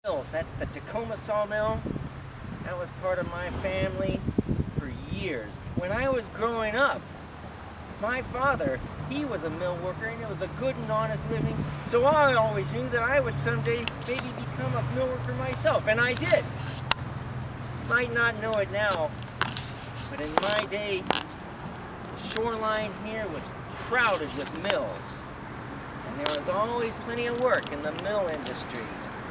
That's the Tacoma sawmill. That was part of my family for years. When I was growing up, my father, he was a mill worker, and it was a good and honest living, so I always knew that I would someday maybe become a mill worker myself, and I did. You might not know it now, but in my day, the shoreline here was crowded with mills, and there was always plenty of work in the mill industry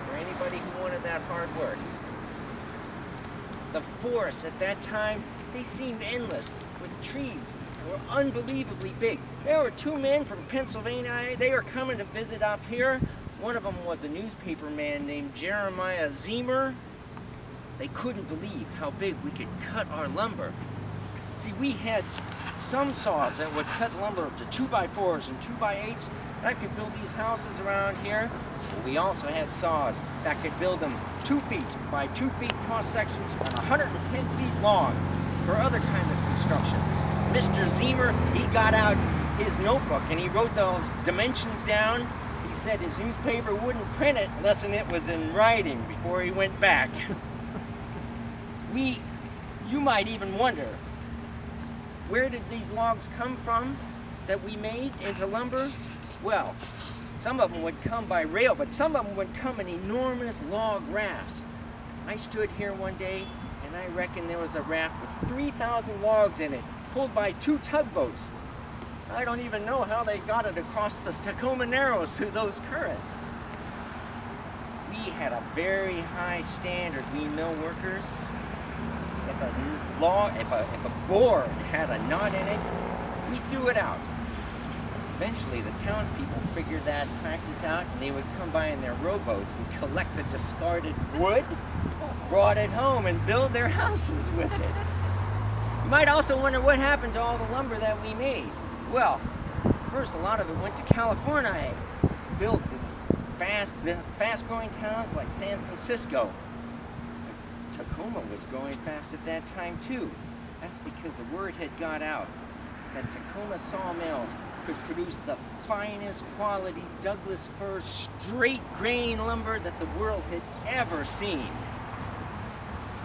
for anybody who wanted that hard work. The forests at that time, they seemed endless, with trees that were unbelievably big. There were two men from Pennsylvania. They were coming to visit up here. One of them was a newspaper man named Jeremiah Zemer. They couldn't believe how big we could cut our lumber. See, we had some saws that would cut lumber up to 2x4s and 2x8s that could build these houses around here. But we also had saws that could build them 2 feet by 2 feet cross sections and 110 feet long for other kinds of construction. Mr. Zemer, he got out his notebook and he wrote those dimensions down. He said his newspaper wouldn't print it unless it was in writing before he went back. You might even wonder, where did these logs come from that we made into lumber? Well, some of them would come by rail, but some of them would come in enormous log rafts. I stood here one day, and I reckon there was a raft with 3,000 logs in it, pulled by 2 tugboats. I don't even know how they got it across the Tacoma Narrows through those currents. We had a very high standard, we mill workers. If a board had a knot in it, we threw it out. Eventually, the townspeople figured that practice out, and they would come by in their rowboats and collect the discarded wood, brought it home, and build their houses with it. You might also wonder what happened to all the lumber that we made. Well, first, a lot of it went to California, built fast-growing towns like San Francisco. Tacoma was growing fast at that time too. That's because the word had got out that Tacoma sawmills could produce the finest quality Douglas fir straight grain lumber that the world had ever seen.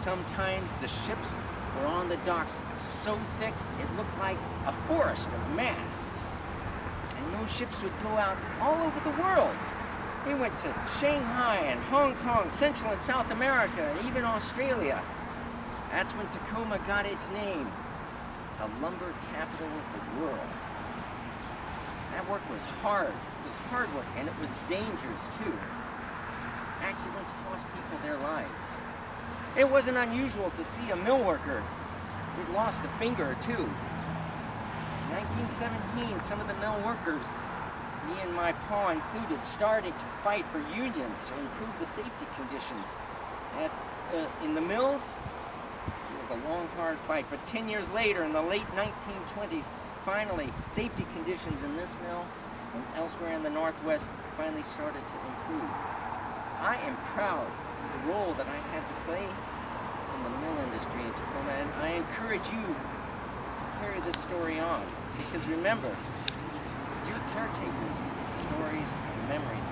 Sometimes the ships were on the docks so thick it looked like a forest of masts. And those ships would go out all over the world. They went to Shanghai and Hong Kong, Central and South America, and even Australia. That's when Tacoma got its name, the lumber capital of the world. That work was hard. It was hard work, and it was dangerous too. Accidents cost people their lives. It wasn't unusual to see a mill worker who'd lost a finger or two. In 1917, some of the mill workers, me and my pa included, started to fight for unions to improve the safety conditions. In the mills, it was a long, hard fight, but 10 years later, in the late 1920s, finally, safety conditions in this mill and elsewhere in the Northwest finally started to improve. I am proud of the role that I had to play in the mill industry in Tacoma, and I encourage you to carry this story on, because remember, your caretakers, stories, and memories